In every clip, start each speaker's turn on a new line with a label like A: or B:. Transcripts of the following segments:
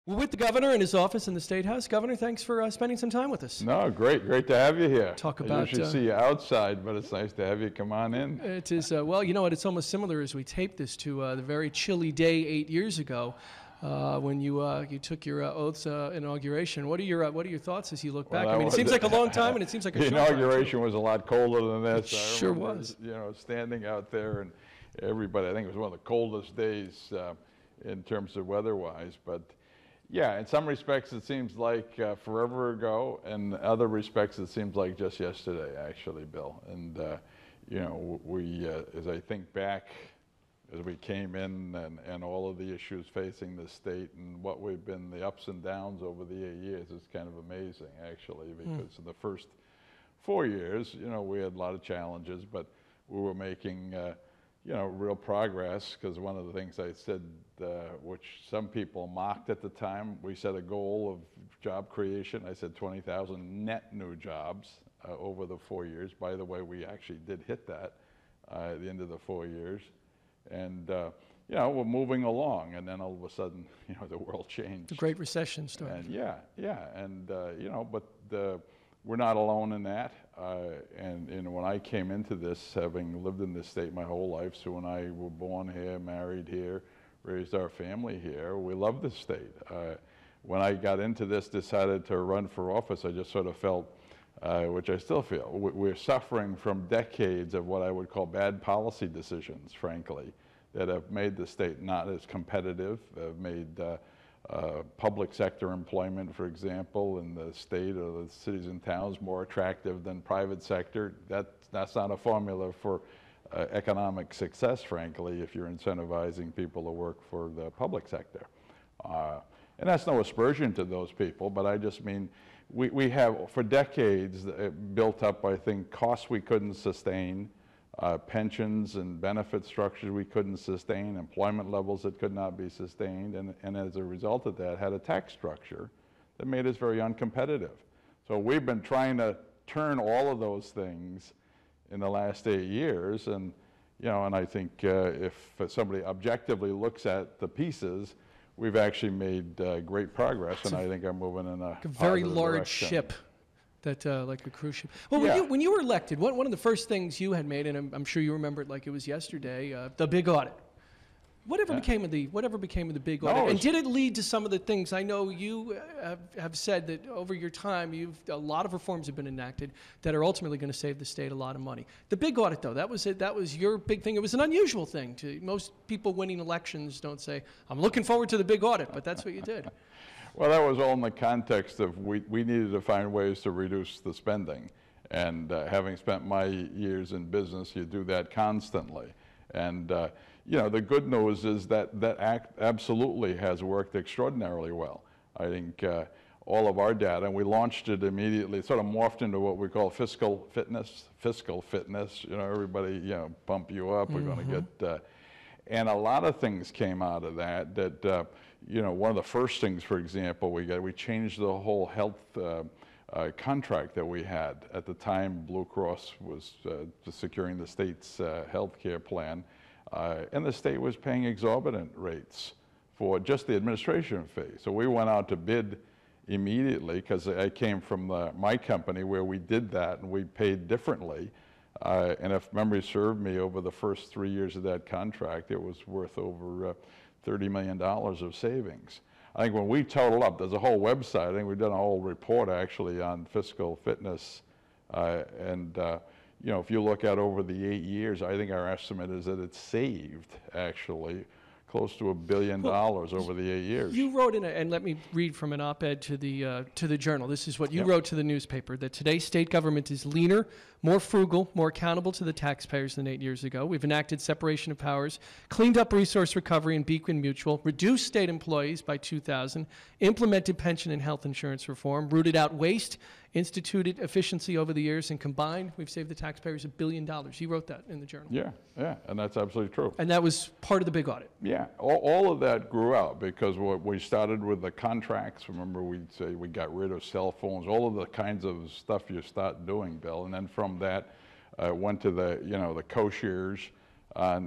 A: We're with the governor in his office in the State House. Governor, thanks for spending some time with us.
B: No, great to have you here.
A: Talk
B: I
A: about,
B: usually see you outside, but it's nice to have you come on in.
A: It is, well, you know what, it's almost similar as we taped this to the very chilly day 8 years ago when you took your oath's inauguration. What are your thoughts as you look back? I mean, it seems like a long time, and it seems like a short time.
B: The inauguration was a lot colder than this.
A: It sure was.
B: You know, standing out there and everybody, I think it was one of the coldest days in terms of weather-wise, but yeah, in some respects it seems like forever ago, and other respects it seems like just yesterday, actually, Bill. And you know, we, as I think back, as we came in and all of the issues facing the state and what we've been, the ups and downs over the 8 years, it's kind of amazing, actually, because in the first 4 years, you know, we had a lot of challenges, but we were making you know, real progress, because one of the things I said, which some people mocked at the time, we set a goal of job creation. I said 20,000 net new jobs over the 4 years. By the way, we actually did hit that at the end of the 4 years. And, you know, we're moving along, and then all of a sudden, you know, the world changed.
A: The Great Recession started.
B: And yeah, and, you know, but we're not alone in that. And you know, when I came into this, having lived in this state my whole life, Sue and I were born here, married here, raised our family here. We love this state. When I got into this, decided to run for office, I just sort of felt, which I still feel, we're suffering from decades of what I would call bad policy decisions, frankly, that have made the state not as competitive, have made public sector employment, for example, in the state or the cities and towns more attractive than private sector. That's not a formula for economic success, frankly, if you're incentivizing people to work for the public sector. And that's no aspersion to those people, but I just mean we have, for decades, built up, I think, costs we couldn't sustain, pensions and benefit structures we couldn't sustain, employment levels that could not be sustained, and as a result of that, had a tax structure that made us very uncompetitive. So we've been trying to turn all of those things in the last 8 years, and you know, and I think if somebody objectively looks at the pieces, we've actually made great progress, and I think I'm moving in a
A: very large
B: direction.
A: Ship. That like a cruise ship. Well,
B: Yeah.
A: when you were elected, one of the first things you had made, and I'm sure you remember it like it was yesterday, the big audit. Whatever became of the big audit, and did it lead to some of the things? I know you have said that over your time, a lot of reforms have been enacted that are ultimately going to save the state a lot of money. The big audit, though, that was it. That was your big thing. It was an unusual thing. Most people winning elections don't say, "I'm looking forward to the big audit," but that's what you did.
B: Well, that was all in the context of we needed to find ways to reduce the spending. And having spent my years in business, you do that constantly. And you know, the good news is that act absolutely has worked extraordinarily well. I think all of our data, and we launched it immediately, it sort of morphed into what we call fiscal fitness. You know, everybody, you know, pump you up, we're going to get, and a lot of things came out of that, you know, one of the first things, for example, we changed the whole health contract that we had. At the time, Blue Cross was securing the state's health care plan, and the state was paying exorbitant rates for just the administration fee. So we went out to bid immediately, because I came from my company where we did that and we paid differently. And if memory served me, over the first 3 years of that contract, it was worth over $30 million of savings. I think when we total up, there's a whole website, I think we've done a whole report actually on fiscal fitness, and you know, if you look at over the 8 years, I think our estimate is that it's saved actually close to $1 billion over the 8 years.
A: You wrote in and let me read from an op-ed to the Journal. This is what you wrote to the newspaper, that today's state government is leaner, more frugal, more accountable to the taxpayers than 8 years ago. We've enacted separation of powers, cleaned up resource recovery and Beacon Mutual, reduced state employees by 2,000, implemented pension and health insurance reform, rooted out waste, instituted efficiency over the years, and combined, we've saved the taxpayers $1 billion. You wrote that in the Journal.
B: Yeah, and that's absolutely true.
A: And that was part of the big audit.
B: Yeah, all of that grew out because we started with the contracts. Remember, we'd say we got rid of cell phones, all of the kinds of stuff you start doing, Bill. And then from that, went to the, you know, the co-shares,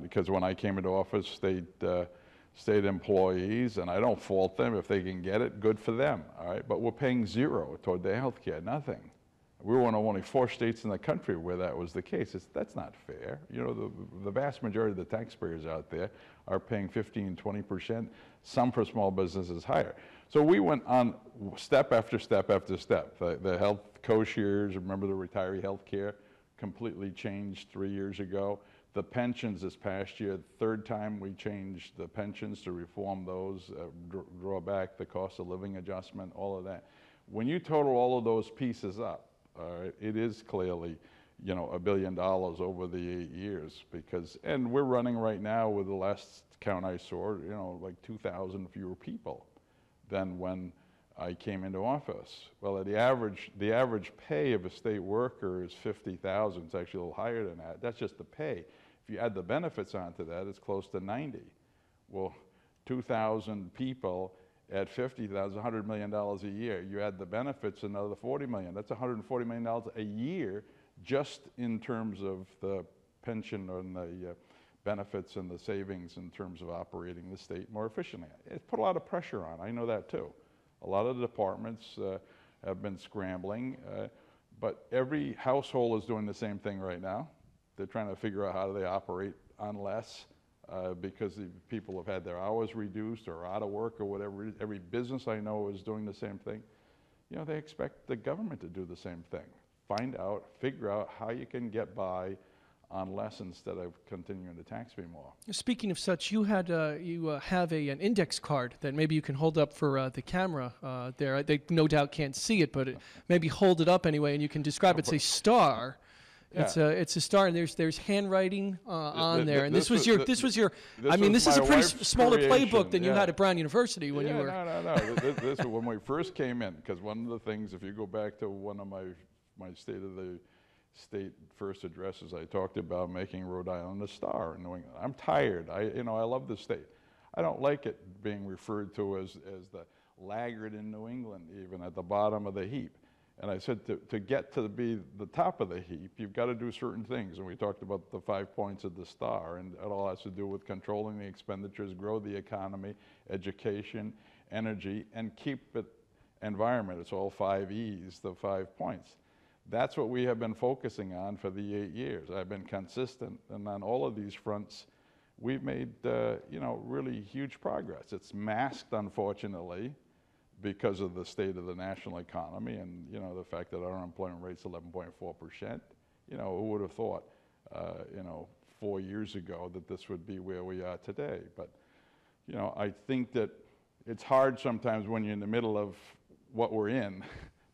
B: because when I came into office, state state employees, and I don't fault them. If they can get it, good for them, all right? But we're paying zero toward their health care, nothing. We're one of only 4 states in the country where that was the case. That's not fair. You know, the vast majority of the taxpayers out there are paying 15, 20%, some for small businesses higher. So we went on step after step after step. The health co-shares, remember the retiree health care, completely changed 3 years ago. The pensions this past year, third time we changed the pensions to reform those, draw back the cost of living adjustment, all of that. When you total all of those pieces up, it is clearly, you know, $1 billion over the 8 years because, and we're running right now with the last count I saw, you know, like 2,000 fewer people than when I came into office. Well, the average pay of a state worker is $50,000. It's actually a little higher than that. That's just the pay. If you add the benefits onto that, it's close to 90. Well, 2,000 people at $50,000, $100 million a year. You add the benefits, another $40 million. That's $140 million a year just in terms of the pension and the benefits and the savings in terms of operating the state more efficiently. It's put a lot of pressure on. I know that too. A lot of the departments have been scrambling, but every household is doing the same thing right now. They're trying to figure out how do they operate on less because people have had their hours reduced or out of work or whatever. Every business I know is doing the same thing. You know, they expect the government to do the same thing. Find out, figure out how you can get by on less instead of continuing to tax me more.
A: Speaking of such, you have an index card that maybe you can hold up for the camera there. They no doubt can't see it, but maybe hold it up anyway, and you can describe it. It's a star. Yeah. It's a star, and there's handwriting on there. And this was your. I mean, this is a pretty smaller playbook than you had at Brown University when you were.
B: No. This is when we first came in, because one of the things, if you go back to one of my State of the State first addresses, I talked about making Rhode Island a star in New England. I'm tired. I love the state. I don't like it being referred to as the laggard in New England, even at the bottom of the heap. And I said to get to be the top of the heap, you've got to do certain things. And we talked about the 5 points of the star, and it all has to do with controlling the expenditures, grow the economy, education, energy, and keep it environment. It's all 5 E's, the 5 points. That's what we have been focusing on for the 8 years. I've been consistent, and on all of these fronts, we've made really huge progress. It's masked, unfortunately, because of the state of the national economy and the fact that our unemployment rate's 11.4%. Who would have thought 4 years ago that this would be where we are today? But I think that it's hard sometimes when you're in the middle of what we're in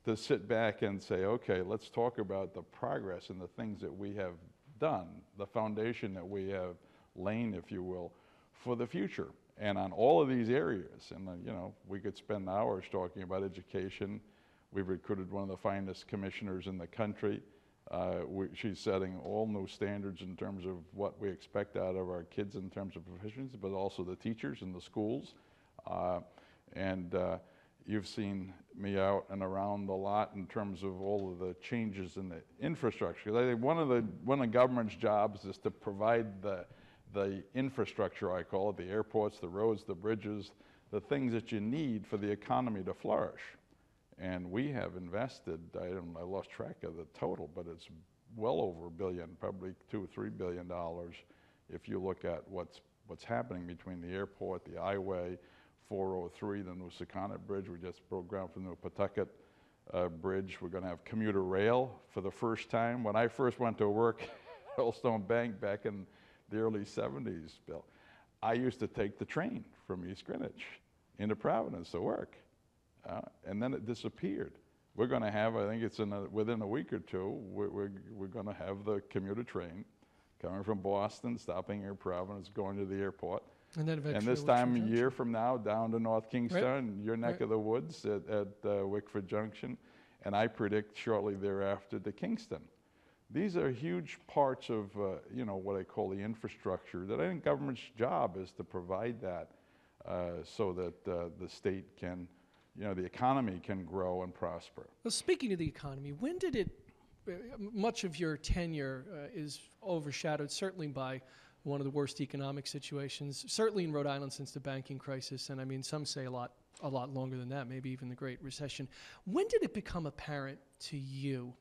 B: to sit back and say, okay, let's talk about the progress and the things that we have done, the foundation that we have laid, if you will, for the future. And on all of these areas, and we could spend hours talking about education. We've recruited one of the finest commissioners in the country. She's setting all new standards in terms of what we expect out of our kids in terms of proficiency, but also the teachers in the schools. You've seen me out and around a lot in terms of all of the changes in the infrastructure. I think one of the government's jobs is to provide the infrastructure, I call it, the airports, the roads, the bridges, the things that you need for the economy to flourish. And we have invested, I lost track of the total, but it's well over $1 billion, probably $2 or $3 billion if you look at what's happening between the airport, the highway, 403, the new Secana Bridge. We just broke ground for the new Pawtucket Bridge. We're going to have commuter rail for the first time. When I first went to work at Oldstone Bank back in the early 70s, Bill, I used to take the train from East Greenwich into Providence to work, and then it disappeared. We're going to have, I think it's within a week or two, we're going to have the commuter train coming from Boston, stopping here in Providence, going to the airport. And this time a year from now, down to North Kingston, your neck of the woods at Wickford Junction, and I predict shortly thereafter to Kingston. These are huge parts of what I call the infrastructure that I think government's job is to provide that so that the state can, the economy can grow and prosper.
A: Well, speaking of the economy, when did it? Much of your tenure is overshadowed certainly by one of the worst economic situations, certainly in Rhode Island since the banking crisis, and I mean, some say a lot longer than that, maybe even the Great Recession. When did it become apparent to you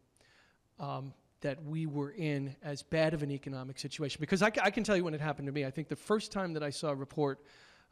A: that we were in as bad of an economic situation? Because I can tell you when it happened to me. I think the first time that I saw a report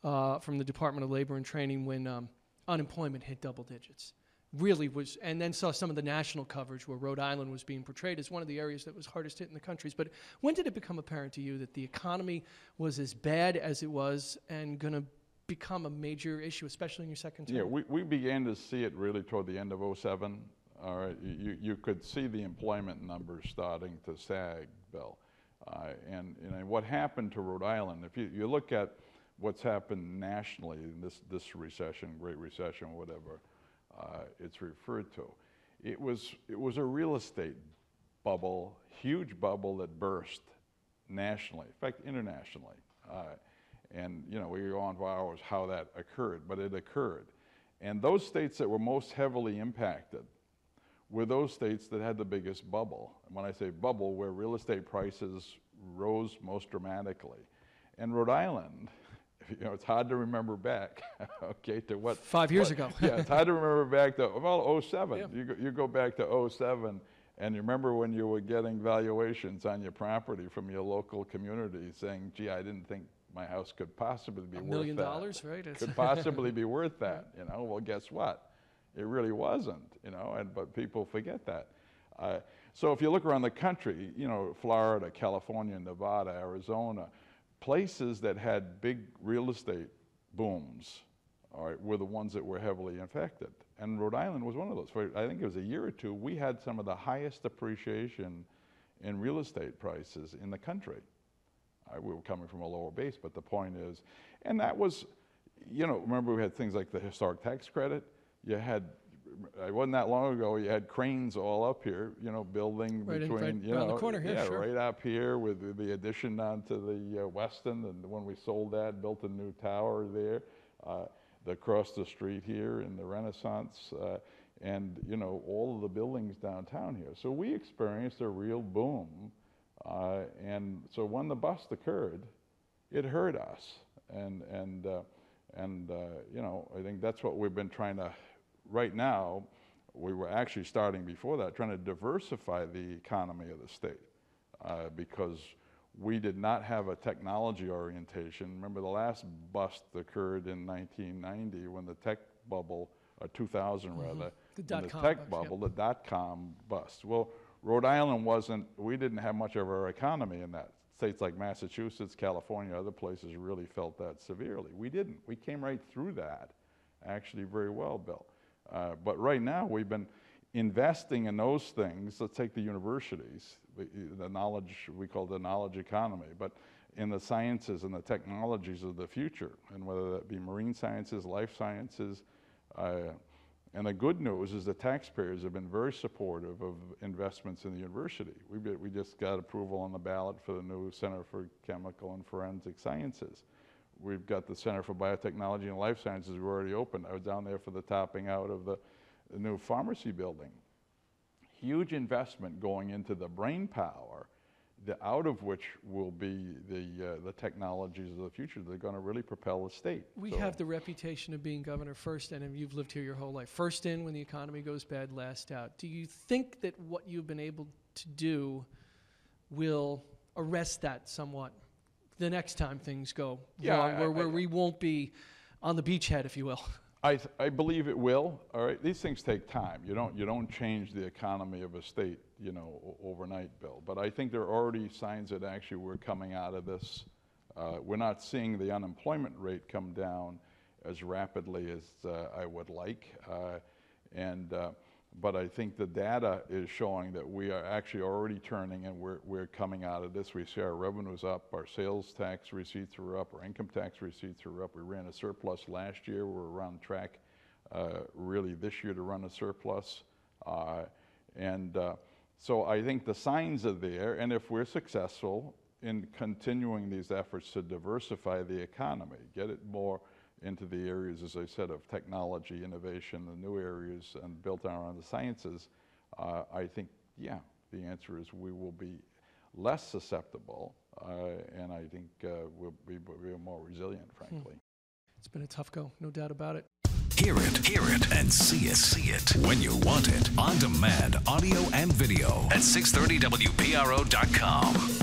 A: from the Department of Labor and Training when unemployment hit double digits really was, and then saw some of the national coverage where Rhode Island was being portrayed as one of the areas that was hardest hit in the countries. But when did it become apparent to you that the economy was as bad as it was and going to become a major issue, especially in your second term?
B: Yeah, we began to see it really toward the end of '07. All right, you could see the employment numbers starting to sag, Bill. And what happened to Rhode Island, if you look at what's happened nationally in this recession, Great Recession, whatever it's referred to, it was a real estate bubble, huge bubble that burst nationally, in fact, internationally. And we go on for hours how that occurred, but it occurred. And those states that were most heavily impacted were those states that had the biggest bubble. And when I say bubble, where real estate prices rose most dramatically. And Rhode Island, it's hard to remember back, okay, to what?
A: 5 years ago.
B: Yeah, it's hard to remember back to, well, '07.
A: Yeah.
B: You go back to '07, and you remember when you were getting valuations on your property from your local community saying, gee, I didn't think my house could possibly be worth that.
A: $1 million, right?
B: Could possibly be worth that, Well, guess what? It really wasn't, but people forget that. So if you look around the country, Florida, California, Nevada, Arizona, places that had big real estate booms, all right, were the ones that were heavily affected. And Rhode Island was one of those. For, I think it was a year or two, we had some of the highest appreciation in real estate prices in the country. We were coming from a lower base, but the point is, and that was, remember we had things like the historic tax credit. You had, it wasn't that long ago, you had cranes all up here, building
A: right
B: between,
A: around the corner here,
B: yeah,
A: sure.
B: right up here with the addition onto the Weston, and when we sold that, built a new tower there, across the street here in the Renaissance, and all of the buildings downtown here. So we experienced a real boom, and so when the bust occurred, it hurt us, and I think that's what we've been trying to. Right now, we were actually starting before that, trying to diversify the economy of the state because we did not have a technology orientation. Remember, the last bust occurred in 1990 when the tech bubble, 2000 rather,
A: the dot-com
B: tech
A: bust,
B: bubble,
A: yep.
B: the dot-com bust. Well, Rhode Island we didn't have much of our economy in that. States like Massachusetts, California, other places really felt that severely. We didn't. We came right through that actually very well, Bill. But right now, we've been investing in those things. Let's take the universities, the knowledge, we call the knowledge economy, but in the sciences and the technologies of the future, and whether that be marine sciences, life sciences. And the good news is the taxpayers have been very supportive of investments in the university. We just got approval on the ballot for the new Center for Chemical and Forensic Sciences. We've got the Center for Biotechnology and Life Sciences. We already opened. I was down there for the topping out of the new pharmacy building. Huge investment going into the brain power, out of which will be the technologies of the future. They're going to really propel the state.
A: We have the reputation of being governor first, and you've lived here your whole life. First in when the economy goes bad, last out. Do you think that what you've been able to do will arrest that somewhat the next time things go wrong, where we won't be on the beachhead, if you will?
B: I believe it will. All right, these things take time. You don't change the economy of a state, overnight, Bill. But I think there are already signs that actually we're coming out of this. We're not seeing the unemployment rate come down as rapidly as I would like, but I think the data is showing that we are actually already turning, and we're coming out of this. We see our revenues up, our sales tax receipts were up, our income tax receipts are up. We ran a surplus last year. We're on track really this year to run a surplus. So I think the signs are there, and if we're successful in continuing these efforts to diversify the economy, get it more into the areas, as I said, of technology, innovation, the new areas, and built around the sciences, I think, the answer is we will be less susceptible and I think we'll be more resilient, frankly.
A: It's been a tough go, no doubt about it.
C: Hear it, and see it when you want it. On demand, audio and video at 630WPRO.com.